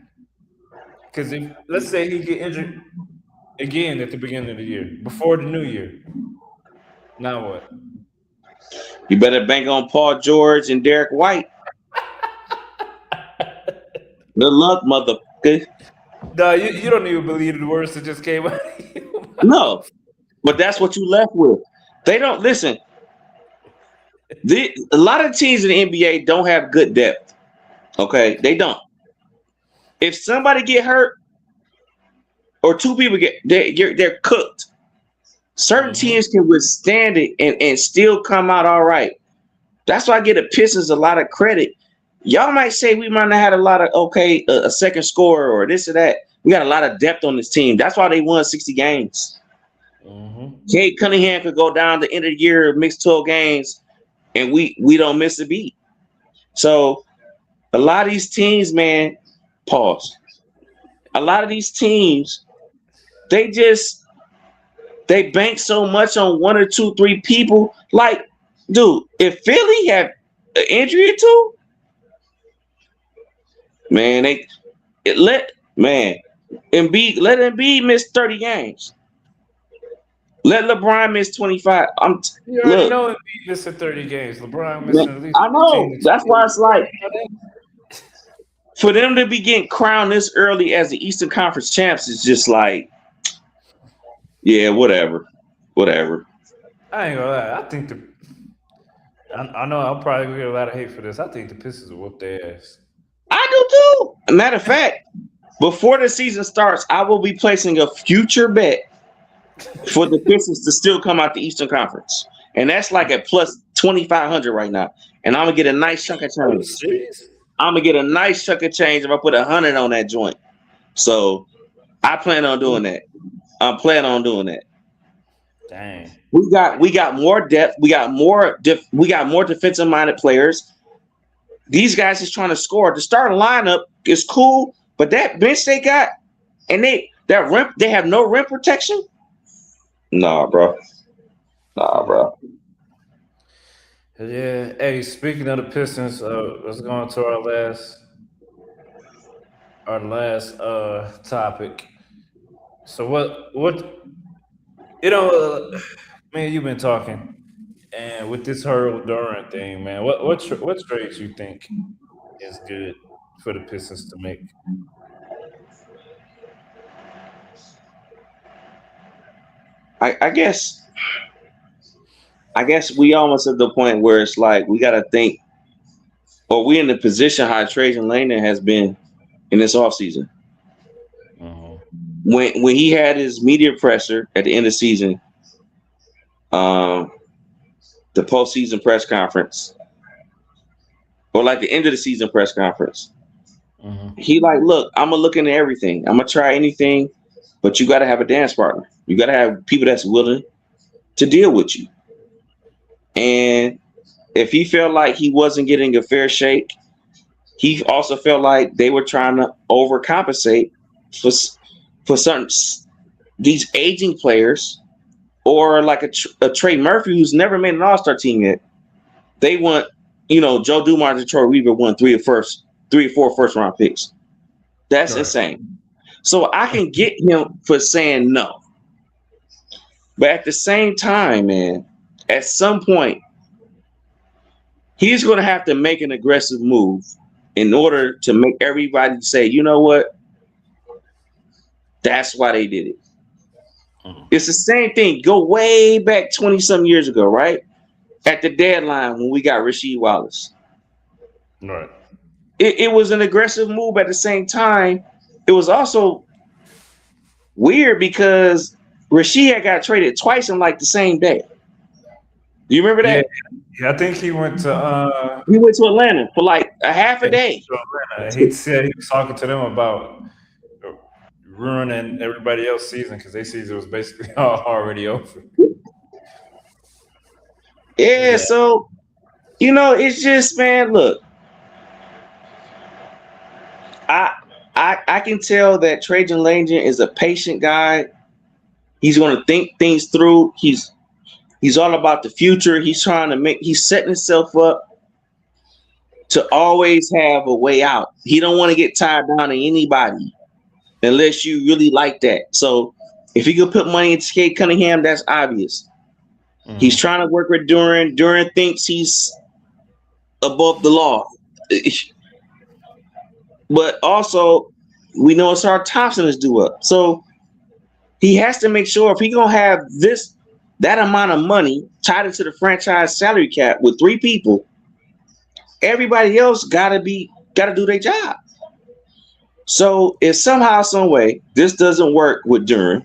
Because if let's say he get injured again at the beginning of the year, before the new year, now what? You better bank on Paul George and Derek White. Good luck, motherfucker. No, you don't even believe the words that just came out. No, but that's what you left with. They don't listen. A lot of teams in the NBA don't have good depth. Okay, they don't. If somebody get hurt or 2 people they're cooked. Certain teams can withstand it and still come out all right. That's why I give the Pistons a lot of credit. Y'all might say we might not have a lot of a second scorer or this or that. We got a lot of depth on this team. That's why they won 60 games. Kate Cunningham could go down the end of the year, mix 12 games, and we don't miss a beat. So a lot of these teams, man, pause. A lot of these teams, they bank so much on 1 or 2, 3 people. Like, dude, if Philly had an injury or 2, Man, let Embiid miss 30 games. Let LeBron miss 25. You already know Embiid missing 30 games. LeBron missing at least I know. 15 to That's 20. why it's like for them to be getting crowned this early as the Eastern Conference champs is just like, yeah, whatever. I ain't gonna lie. I think I know I'll probably get a lot of hate for this. I think the Pistons will whoop their ass. I do too. Matter of fact, before the season starts, I will be placing a future bet for the Pistons to still come out the Eastern Conference. And that's like at plus 2,500 right now. And I'm going to get a nice chunk of change. I'm going to get a nice chunk of change if I put 100 on that joint. So I plan on doing that. I'm planning on doing that. Dang. We got more depth. We got more defensive minded players. These guys is trying to score. The starting lineup is cool, but that bench they got, and they have no rim protection. Nah, bro. Yeah. Hey, speaking of the Pistons, let's go on to our last topic. So what man, you've been talking, and with this Harold Durant thing, man, what trades you think is good for the Pistons to make? I guess we almost at the point where it's like we got to think, or we in the position how Trajan Langdon has been in this offseason. When he had his media presser at the end of the season, the postseason press conference, or like the end of the season press conference, he like, look, I'm gonna look into everything. I'm gonna try anything, but you got to have a dance partner. You got to have people that's willing to deal with you. And if he felt like he wasn't getting a fair shake, he also felt like they were trying to overcompensate for certain these aging players, or like a Trey Murphy who's never made an All-Star team yet. They want, Joe Dumars and Troy Weaver won 3 or 4 first-round picks. That's insane. So I can get him for saying no. But at the same time, man, at some point, he's going to have to make an aggressive move in order to make everybody say, you know what? That's why they did it. It's the same thing. Go way back 20-some years ago, right? At the deadline when we got Rasheed Wallace. Right. It was an aggressive move. At the same time, it was also weird because Rasheed had got traded twice in like the same day. Do you remember that? Yeah, I think he went to Atlanta for like a half a day. He said he was talking to them about ruining everybody else's season because their season was basically already over. Yeah, so it's just, man, look. I can tell that Trajan Langdon is a patient guy. He's going to think things through. He's all about the future. He's setting himself up to always have a way out. He don't want to get tied down to anybody unless you really like that. So if he could put money into Cade Cunningham, that's obvious. He's trying to work with Duran. Duran thinks he's above the law. But also, we know Asar Thompson is due up. So he has to make sure if he's going to have that amount of money tied into the franchise salary cap with 3 people, everybody else got to do their job. So if somehow, some way, this doesn't work with Duran,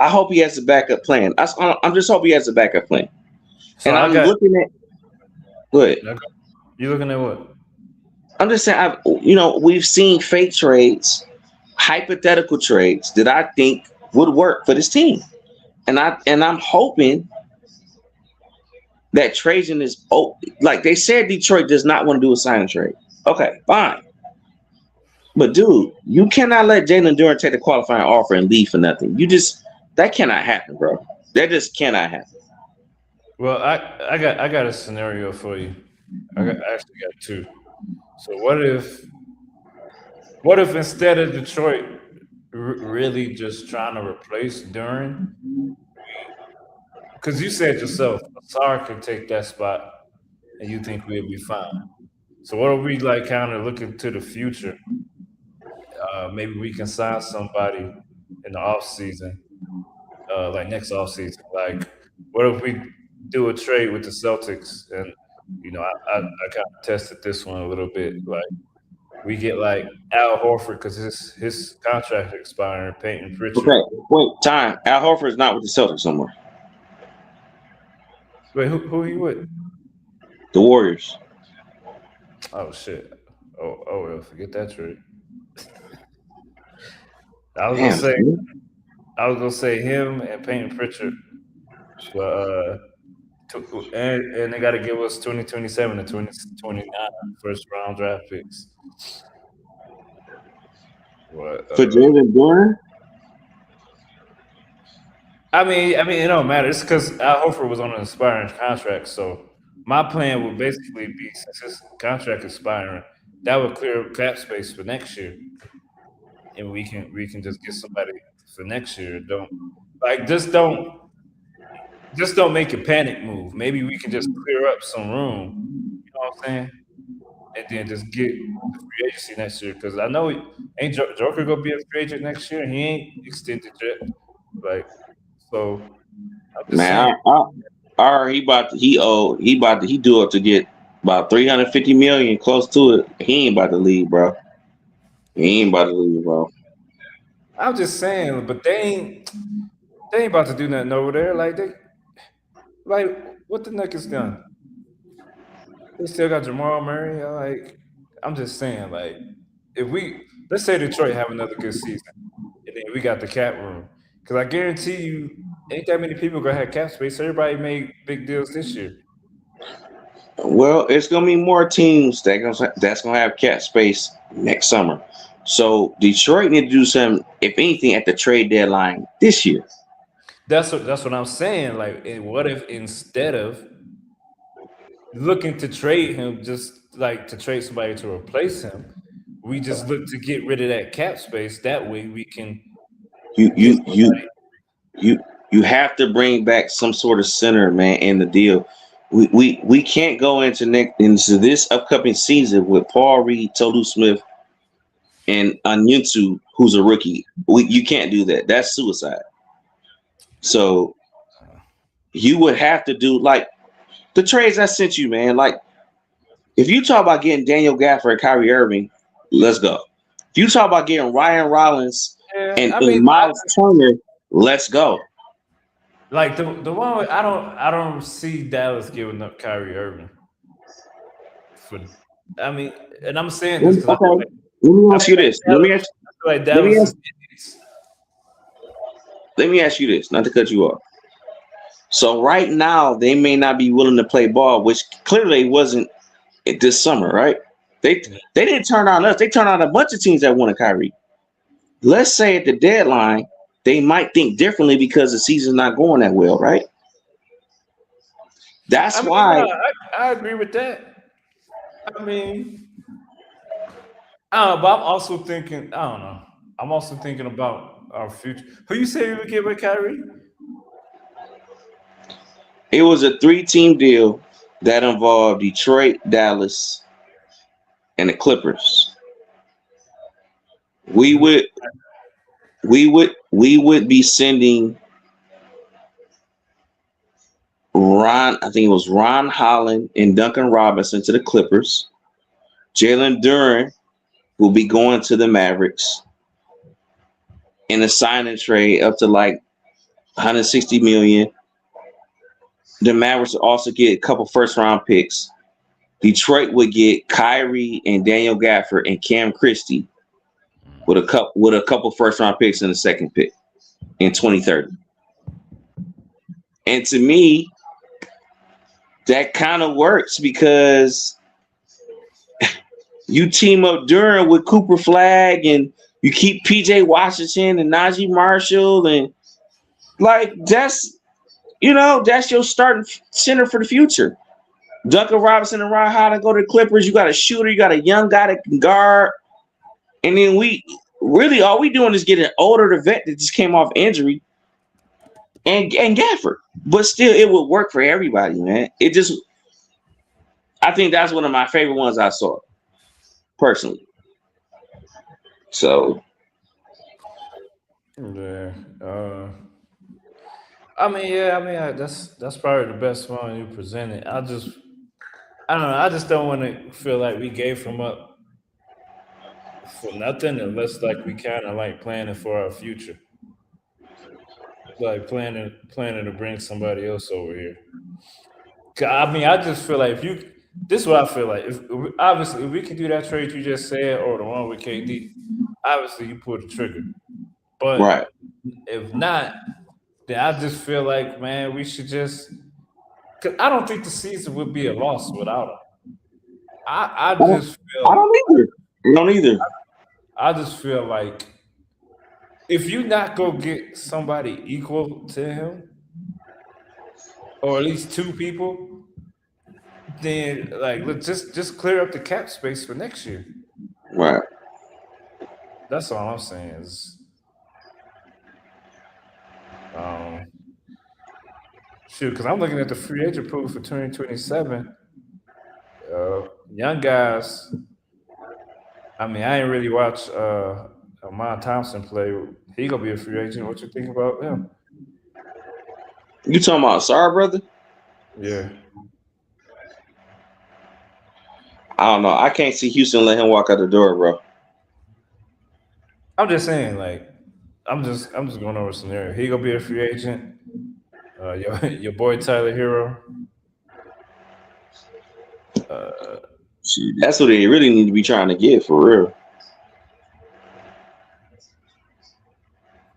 I hope he has a backup plan. I'm just hoping he has a backup plan. So and I'm looking at. Go ahead. You looking at what? I'm just saying. We've seen fake trades, hypothetical trades that I think would work for this team, and I'm hoping that Trajan is like they said. Detroit does not want to do a sign and trade. Okay, fine. But dude, you cannot let Jalen Duran take the qualifying offer and leave for nothing. That cannot happen, bro. That just cannot happen. Well, I got a scenario for you. I actually got 2. So what if What if instead of Detroit really just trying to replace Duran, because you said yourself, Sarr can take that spot, and you think we'll be fine. So what if we like kind of looking to the future? Maybe we can sign somebody in the off season, like next off season. Like, what if we do a trade with the Celtics? And I kind of tested this one a little bit. Like, we get like Al Horford because his contract expiring, Peyton Pritchard. Okay, wait, time. Al Horford is not with the Celtics no more. Wait, who he with? The Warriors. Oh shit. Oh well, forget that trade. I was gonna say him and Peyton Pritchard, but and they got to give us 2027 and 2029 first round draft picks. What? For Jalen Duren? I mean, it don't matter. It's because Al Horford was on an expiring contract, so my plan would basically be since his contract expiring, that would clear up cap space for next year, and we can just get somebody for next year. Just don't make a panic move. Maybe we can just clear up some room. You know what I'm saying? And then just get the free agency next year because I know ain't Joker gonna be a free agent next year. He ain't extended yet. Like, so I'm just Man, saying. he do it to get about 350 million, close to it. He ain't about to leave, bro. I'm just saying, but they ain't about to do nothing over there. Like what the Nuggets done? They still got Jamal Murray. I'm just saying, like, if let's say Detroit have another good season, and then we got the cap room, because I guarantee you, ain't that many people gonna have cap space. Everybody made big deals this year. Well, it's gonna be more teams that's gonna have cap space next summer. So Detroit need to do something, if anything, at the trade deadline this year. That's what I'm saying. Like, and what if instead of looking to trade him, just like to trade somebody to replace him, we just look to get rid of that cap space. That way, we can. You have to bring back some sort of center, man, in the deal. We can't go into this upcoming season with Paul Reed, Tolu Smith, and Anyuntu, who's a rookie. You can't do that. That's suicide. So you would have to do like the trades I sent you, man. Like, if you talk about getting Daniel Gafford and Kyrie Irving, let's go. If you talk about getting Ryan Rollins and Miles Turner, let's go. Like the one I don't see Dallas giving up Kyrie Irving. And I'm saying this because okay. Let me ask you this. Let me ask you this, not to cut you off. So right now, they may not be willing to play ball, which clearly wasn't this summer, right? They didn't turn on us. They turned on a bunch of teams that wanted Kyrie. Let's say at the deadline, they might think differently because the season's not going that well, right? That's why. No, I agree with that. I mean, but I'm also thinking, I don't know. I'm also thinking about our future. Who you say we would get with Kyrie? It was a 3-team deal that involved Detroit, Dallas, and the Clippers. We would be sending I think it was Ron Holland and Duncan Robinson to the Clippers. Jalen Duren will be going to the Mavericks in a sign and trade up to like 160 million. The Mavericks will also get a couple first-round picks. Detroit would get Kyrie and Daniel Gafford and Cam Christie with a couple first-round picks in the second pick in 2030. And to me, that kind of works because you team up Duren with Cooper Flagg and you keep PJ Washington and Najee Marshall, and like that's your starting center for the future. Duncan Robinson and Ron Holland go to the Clippers. You got a shooter, you got a young guy that can guard, And then we really all we doing is getting older the vet that just came off injury and Gafford. But still, it would work for everybody, man. I think that's one of my favorite ones I saw personally. So Yeah. That's probably the best one you presented. I don't know. I just don't want to feel like we gave him up for nothing, unless like we kind of like planning for our future, like planning to bring somebody else over here. I just feel like this is what I feel like. Obviously, if we can do that trade you just said, or the one with KD, obviously you pull the trigger. But right. if not, then I just feel like, man, we should just. Cause I don't think the season would be a loss without him. I just feel. I don't either. I just feel like if you not go get somebody equal to him, or at least two people, then like let's just clear up the cap space for next year. Right. That's all I'm saying is, shoot, because I'm looking at the free agent pool for 2027. Young guys. I mean, I ain't really watch Amon Thompson play. He gonna be a free agent. What you think about him? You talking about Sarr, brother? Yeah. I don't know. I can't see Houston let him walk out the door, bro. I'm just saying, like, I'm just going over a scenario. He gonna be a free agent. Your boy Tyler Hero. That's what they really need to be trying to get for real.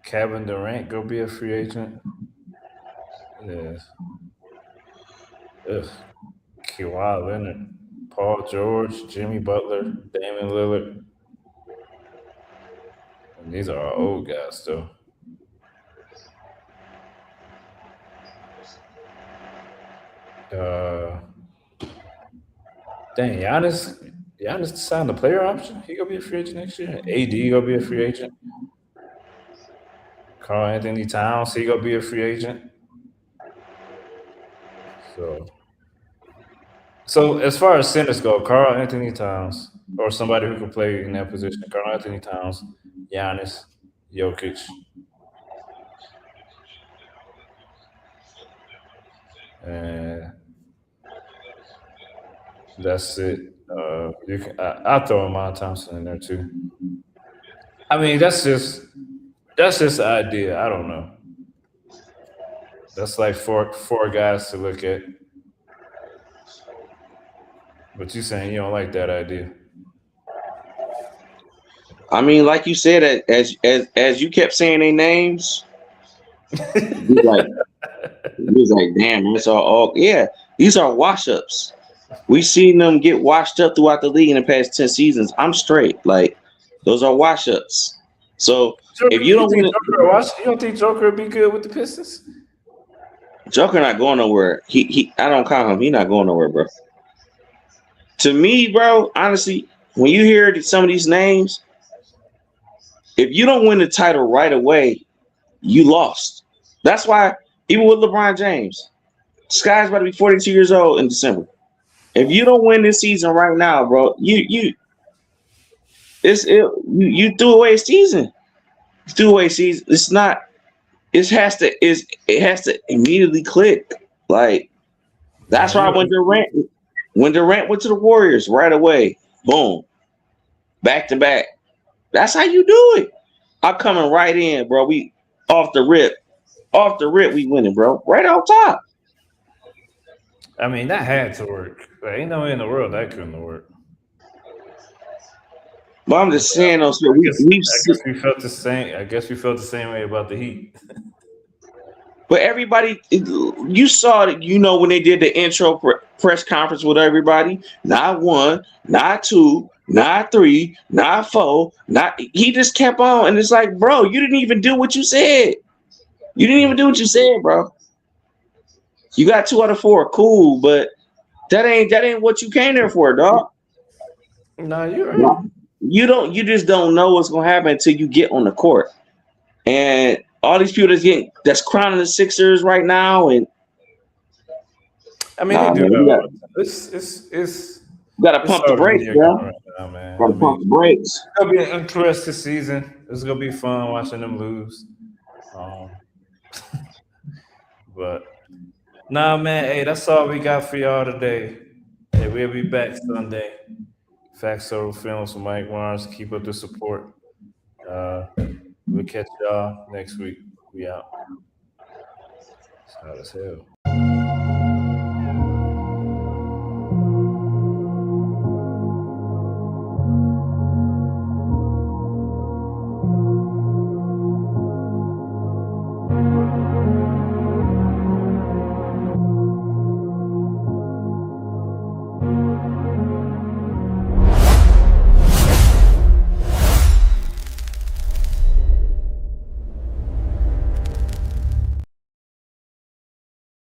Kevin Durant go be a free agent. Yeah. Kawhi Leonard, Paul George, Jimmy Butler, Damian Lillard. And these are our old guys, though. Dang, Giannis signed the player option. He gonna be a free agent next year. AD gonna be a free agent. Karl Anthony Towns, he gonna be a free agent. So as far as centers go, Karl Anthony Towns, or somebody who can play in that position, Karl Anthony Towns, Giannis, Jokic. And that's it. I'll throw Amon Thompson in there too. I mean, that's just the idea. I don't know. That's like four guys to look at. But you saying you don't like that idea? I mean, like you said, as you kept saying their names, he's like, damn, it's all yeah. These are wash-ups. We've seen them get washed up throughout the league in the past 10 seasons. I'm straight. Like, those are wash-ups. So if you don't you don't think Joker would be good with the Pistons? Joker not going nowhere. I don't count him. He not going nowhere, bro. To me, bro, honestly, when you hear some of these names, if you don't win the title right away, you lost. That's why even with LeBron James, this guy's about to be 42 years old in December. If you don't win this season right now, bro, you threw away a season. You threw away a season. It's not. It has to immediately click. Like that's why when Durant went to the Warriors right away, boom, back to back. That's how you do it. I'm coming right in, bro. We off the rip, we winning, bro. Right on top. I mean, that had to work. There ain't no way in the world that couldn't work. But I'm just saying, I guess we felt the same. I guess we felt the same way about the Heat. But everybody, you saw it, when they did the intro press conference with everybody, not one, not two, not three, not four, he just kept on. And it's like, bro, you didn't even do what you said. You didn't even do what you said, bro. You got 2 out of 4, cool, but that ain't what you came there for, dog. No, you're right. You just don't know what's gonna happen until you get on the court. And all these people that's crowning the Sixers right now, and I mean, nah, they do man, that. It's you gotta pump the hard to brakes, be bro. right now, man. Gotta pump the brakes. It's gonna be an interesting season. It's gonna be fun watching them lose. But nah, man. Hey, that's all we got for y'all today. Hey, we'll be back Sunday. Facts Over Films for Mike Barnes. Keep up the support. We'll catch y'all next week. We out. It's hot as hell.